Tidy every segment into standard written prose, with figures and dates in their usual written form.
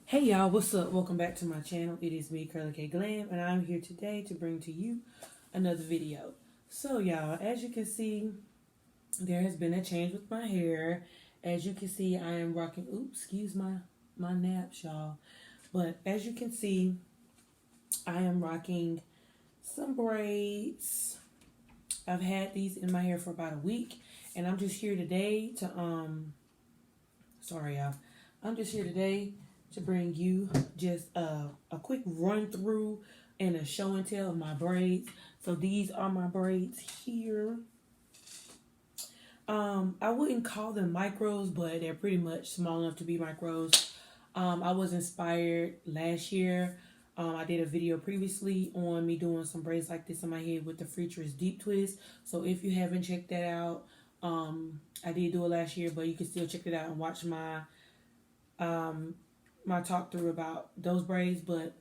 Hey y'all, what's up? Welcome back to my channel. It is me, Curly K Glam, and I'm here today to bring to you another video. So y'all, as you can see, there has been a change with my hair. As you can see, I am rocking, oops, excuse my naps, y'all. But as you can see, I am rocking some braids. I've had these in my hair for about a week, and I'm just here today to, sorry y'all. I'm just here today to bring you just a quick run through and a show and tell of my braids. So these are my braids here. I wouldn't call them micros, but they're pretty much small enough to be micros. I was inspired last year. I did a video previously on me doing some braids like this in my head with the freetress deep twist. So if you haven't checked that out, I did do it last year, but you can still check it out and watch my my talk through about those braids. But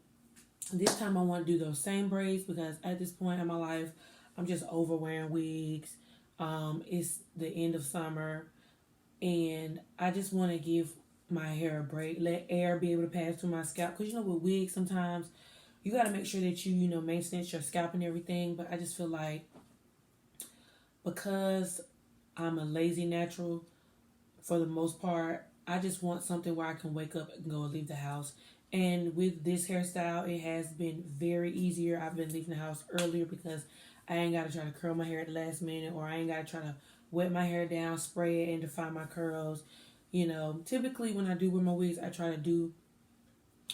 this time I want to do those same braids because at this point in my life, I'm just over wearing wigs. It's the end of summer, and I just want to give my hair a break, let air be able to pass through my scalp. Because with wigs, sometimes you got to make sure that you maintain your scalp and everything. But I just feel like because I'm a lazy natural for the most part, I just want something where I can wake up and go and leave the house. And with this hairstyle, it has been very easier. I've been leaving the house earlier because I ain't got to try to curl my hair at the last minute, or I ain't got to try to wet my hair down, spray it, and define my curls. Typically when I do wear my wigs, I try to do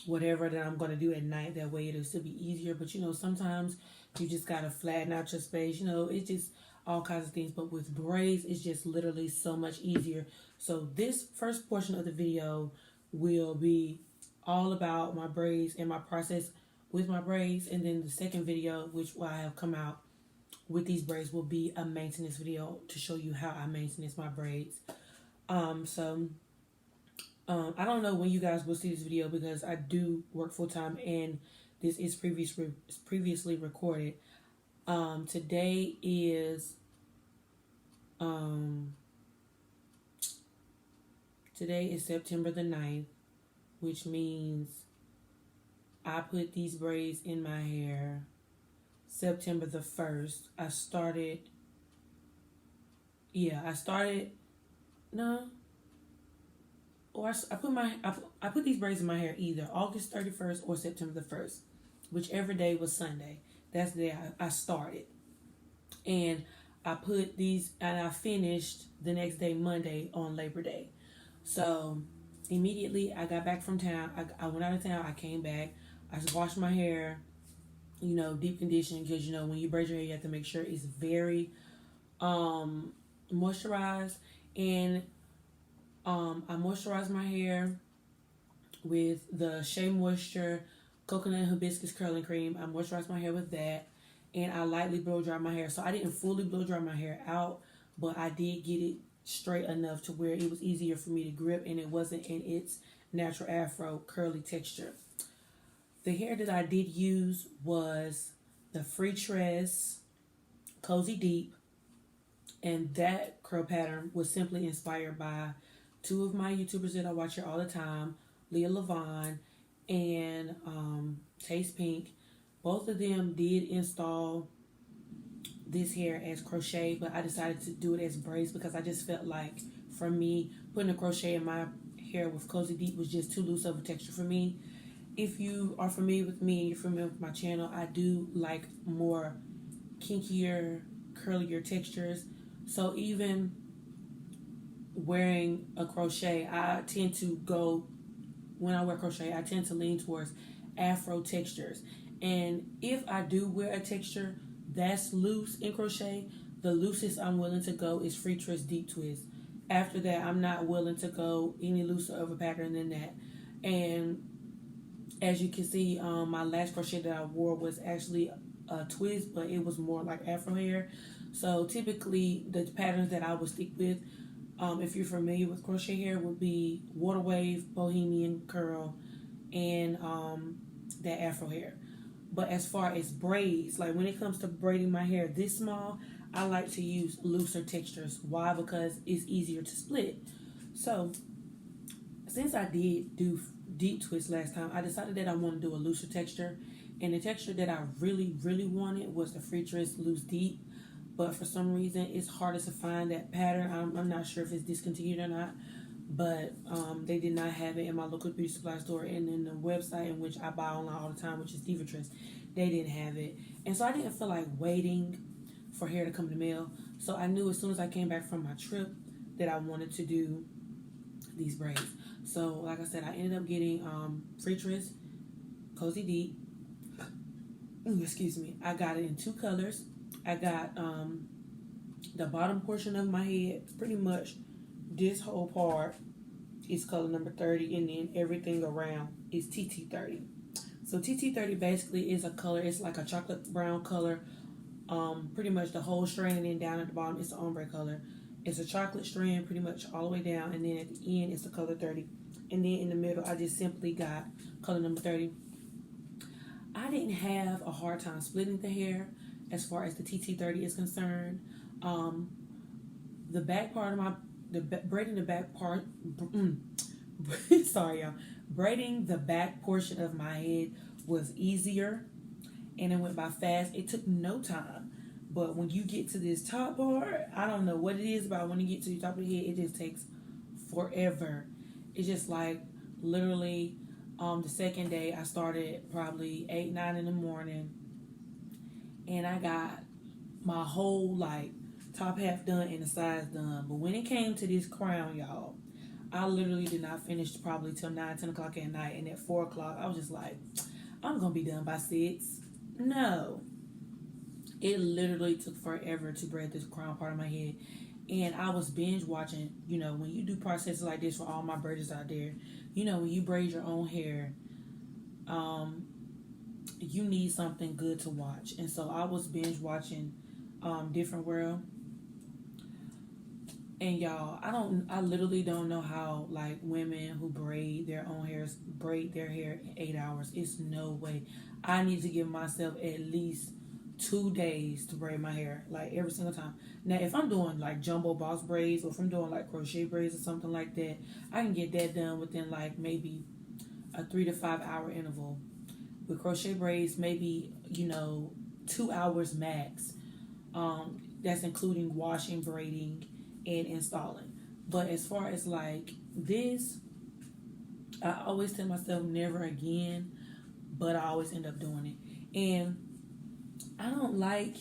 whatever that I'm going to do at night. That way it'll still be easier. But, sometimes you just got to flatten out your space. It's just all kinds of things. But with braids, it's just literally so much easier. So this first portion of the video will be all about my braids and my process with my braids. And then the second video, which will have come out with these braids, will be a maintenance video to show you how I maintenance my braids. I don't know when you guys will see this video because I do work full time and this is previously recorded. Today is September the 9th, which means I put these braids in my hair September the 1st. I put these braids in my hair either August 31st or September the 1st, whichever day was Sunday. That's the day I started. And I put these, and I finished the next day, Monday, on Labor Day. So immediately I got back from town. I went out of town. I came back. I washed my hair, deep condition, because, when you braid your hair, you have to make sure it's very moisturized. And I moisturized my hair with the Shea Moisture Coconut Hibiscus Curling Cream. I moisturized my hair with that. And I lightly blow dry my hair. So I didn't fully blow dry my hair out, but I did get it straight enough to where it was easier for me to grip and it wasn't in its natural afro curly texture. The hair that I did use was the freetress Cozy Deep, and that curl pattern was simply inspired by two of my YouTubers that I watch here all the time, Leah Levon and Taste Pink. Both of them did install this hair as crochet, but I decided to do it as braids because I just felt like, for me, putting a crochet in my hair with Cozy Deep was just too loose of a texture for me. If you are familiar with me and you're familiar with my channel, I do like more kinkier, curlier textures. So even wearing a crochet, when I wear crochet, I tend to lean towards afro textures. And if I do wear a texture that's loose in crochet, the loosest I'm willing to go is freetress deep twist. After that, I'm not willing to go any looser of a pattern than that. And as you can see, my last crochet that I wore was actually a twist, but it was more like afro hair. So typically, the patterns that I would stick with, if you're familiar with crochet hair, would be water wave, bohemian curl, and that afro hair. But as far as braids, like when it comes to braiding my hair this small, I like to use looser textures. Why? Because it's easier to split. So since I did do deep twist last time, I decided that I want to do a looser texture. And the texture that I really, really wanted was the freetress loose deep. But for some reason, it's harder to find that pattern. I'm not sure if it's discontinued or not. But they did not have it in my local beauty supply store. And in the website in which I buy online all the time, which is Individual Braids, they didn't have it. And so I didn't feel like waiting for hair to come in the mail. So I knew as soon as I came back from my trip that I wanted to do these braids. So like I said, I ended up getting freetress cozy deep. Excuse me. I got it in 2 colors. I got the bottom portion of my head, pretty much this whole part is color number 30, and then everything around is TT30. So TT30 basically is a color, it's like a chocolate brown color. Pretty much the whole strand, and then down at the bottom it's the ombre color. It's a chocolate strand pretty much all the way down, and then at the end it's the color 30. And then in the middle I just simply got color number 30. I didn't have a hard time splitting the hair as far as the TT30 is concerned. The back part of my, braiding the back part, sorry y'all, braiding the back portion of my head was easier, and it went by fast. It took no time. But when you get to this top part, I don't know what it is, but when you get to the top of the head, it just takes forever. It's just like literally the second day I started probably 8, 9 in the morning, and I got my whole like top half done and the sides done. But when it came to this crown, y'all, I literally did not finish probably till 9, 10 o'clock at night. And at 4 o'clock, I was just like, I'm going to be done by 6. No. It literally took forever to braid this crown part of my head. And I was binge watching, you know, when you do processes like this for all my braiders out there, you know, when you braid your own hair, you need something good to watch. And so I was binge watching Different World. And y'all, I literally don't know how like women who braid their own hairs braid their hair in 8 hours. It's no way. I need to give myself at least 2 days to braid my hair, like every single time. Now, if I'm doing like jumbo boss braids, or if I'm doing like crochet braids or something like that, I can get that done within like maybe a 3 to 5 hour interval. With crochet braids, maybe, you know, 2 hours max. That's including washing, braiding, and installing. But as far as like this, I always tell myself never again, but I always end up doing it. And I don't like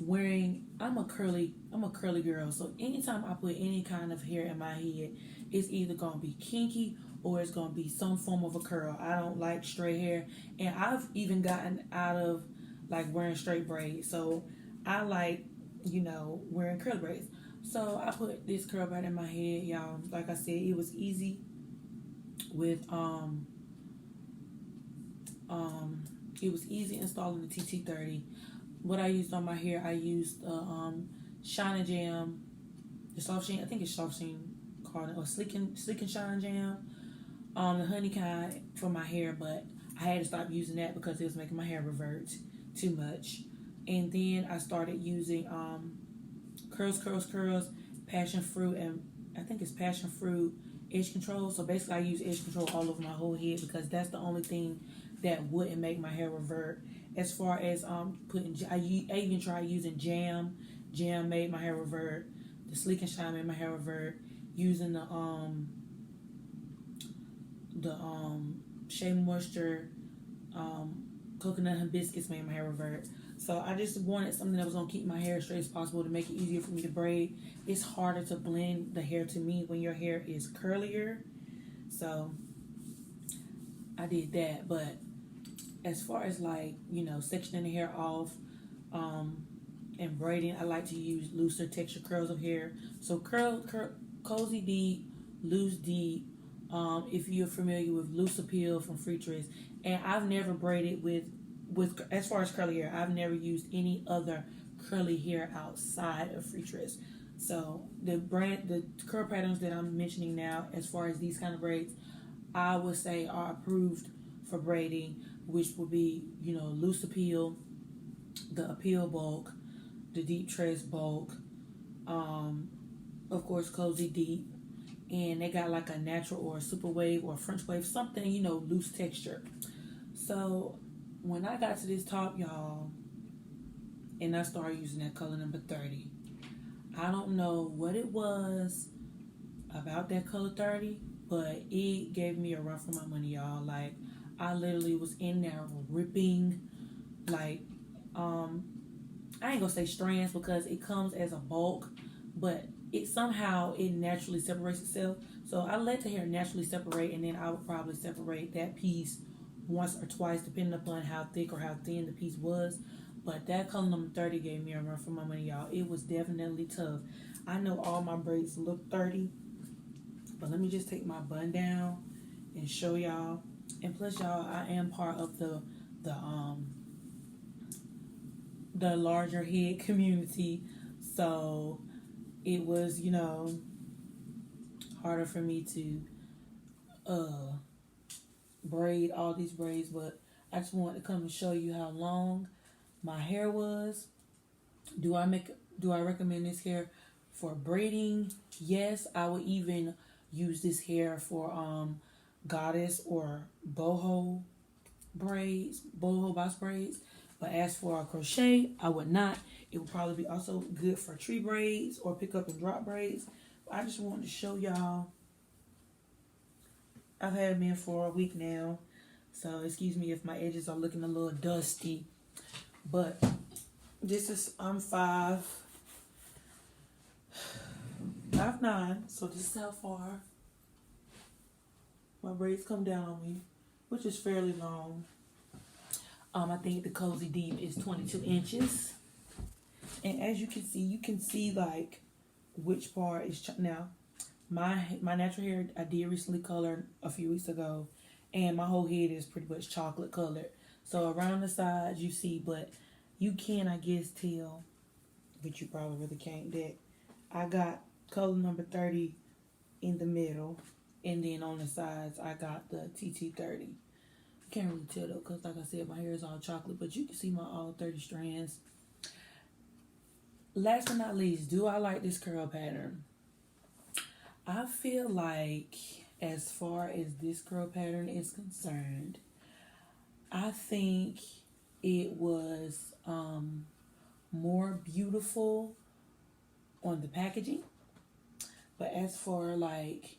wearing, I'm a curly girl, so anytime I put any kind of hair in my head, it's either gonna be kinky or it's gonna be some form of a curl. I don't like straight hair, and I've even gotten out of like wearing straight braids. So I like, you know, wearing curly braids. So I put this curl braid in my head, y'all. Like I said, it was easy with it was easy installing the TT30. What I used on my hair, I used Shine and Jam, the soft sheen, I think it's soft sheen called it, or Slick and Shine and Jam, the honey kind for my hair, but I had to stop using that because it was making my hair revert too much. And then I started using Curls, Passion Fruit, and I think it's Passion Fruit Edge Control. So basically I use Edge Control all over my whole head because that's the only thing that wouldn't make my hair revert. As far as I even tried using Jam. Jam made my hair revert. The Sleek and Shine made my hair revert. Using the Shea Moisture Coconut Hibiscus made my hair revert. So I just wanted something that was going to keep my hair as straight as possible to make it easier for me to braid. It's harder to blend the hair to me when your hair is curlier. So I did that. But as far as like, you know, sectioning the hair off and braiding, I like to use looser texture curls of hair. So cozy deep, loose deep. If you're familiar with Loose Appeal from freetress. And I've never braided with as far as curly hair, I've never used any other curly hair outside of freetress. So the curl patterns that I'm mentioning now, as far as these kind of braids, I would say are approved for braiding, which will be, you know, Loose Appeal, the Appeal bulk, the Deep Tress bulk, of course Cozy Deep, and they got like a natural or a super wave or a French wave, something, you know, loose texture. So when I got to this top, y'all, and I started using that color number 30, I don't know what it was about that color 30, but it gave me a run for my money, y'all. Like, I literally was in there ripping, like, I ain't gonna say strands because it comes as a bulk, but it somehow it naturally separates itself. So I let the hair naturally separate, and then I would probably separate that piece once or twice depending upon how thick or how thin the piece was. But that color number 30 gave me a run for my money, y'all. It was definitely tough. I know all my braids look 30, but let me just take my bun down and show y'all. And plus, y'all, I am part of the larger head community, so it was, you know, harder for me to braid all these braids. But I just wanted to come and show you how long my hair was. Do I recommend this hair for braiding? Yes, I would even use this hair for goddess or boho box braids. But as for a crochet, I would not. It would probably be also good for tree braids or pick up and drop braids. But I just wanted to show y'all. I've had them in for a week now, so excuse me if my edges are looking a little dusty. But this is, I'm 5'9", so this is how far my braids come down on me, which is fairly long. I think the Cozy Deep is 22 inches. And as you can see like which part is, now my natural hair I did recently color a few weeks ago, and my whole head is pretty much chocolate colored. So around the sides you see, but you can, I guess, tell, but you probably really can't, that I got color number 30 in the middle, and then on the sides I got the TT30. You can't really tell though, because like I said, my hair is all chocolate, but you can see my all 30 strands. Last but not least, do I like this curl pattern? I feel like as far as this curl pattern is concerned, I think it was more beautiful on the packaging. But as for like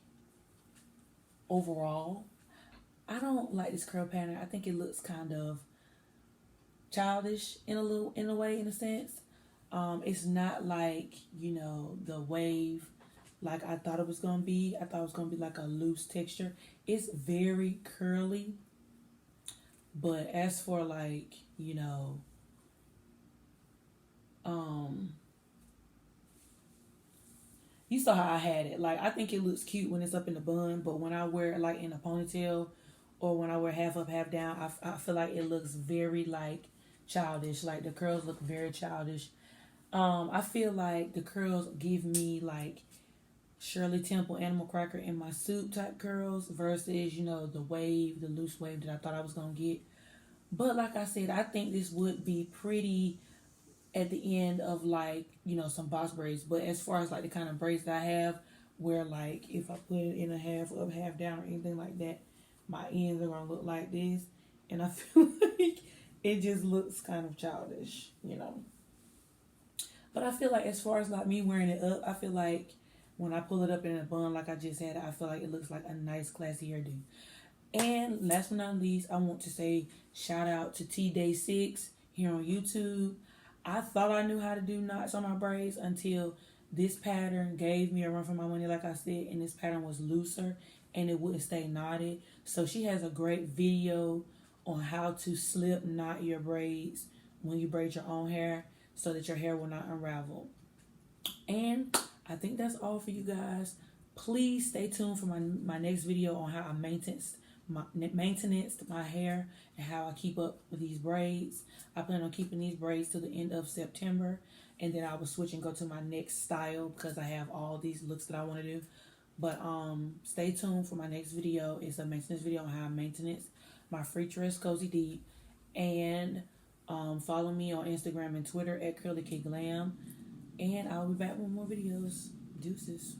overall, I don't like this curl pattern. I think it looks kind of childish in a way, in a sense. It's not like, you know, the wave like I thought it was gonna be. I thought it was gonna be like a loose texture. It's very curly. But as for like, you know, you saw how I had it. Like, I think it looks cute when it's up in the bun, but when I wear it like in a ponytail or when I wear half up, half down, I feel like it looks very like childish. Like the curls look very childish. I feel like the curls give me like Shirley Temple Animal Cracker in my soup type curls versus, you know, the loose wave that I thought I was going to get. But like I said, I think this would be pretty at the end of like, you know, some box braids. But as far as like the kind of braids that I have, where like if I put it in a half up, half down or anything like that, my ends are going to look like this. And I feel like it just looks kind of childish, you know. But I feel like as far as like me wearing it up, I feel like when I pull it up in a bun like I just had, I feel like it looks like a nice classy hairdo. And last but not least, I want to say shout out to T-Day6 here on YouTube. I thought I knew how to do knots on my braids until this pattern gave me a run for my money, like I said, and this pattern was looser and it wouldn't stay knotted. So she has a great video on how to slip knot your braids when you braid your own hair so that your hair will not unravel. And I think that's all for you guys. Please stay tuned for my next video on how I maintenance my hair and how I keep up with these braids. I plan on keeping these braids till the end of September, and then I will switch and go to my next style because I have all these looks that I want to do. But stay tuned for my next video. It's a maintenance video on how I maintenance my freetress Cozy Deep, and follow me on Instagram and Twitter at CurlyKGlam, and I'll be back with more videos. Deuces.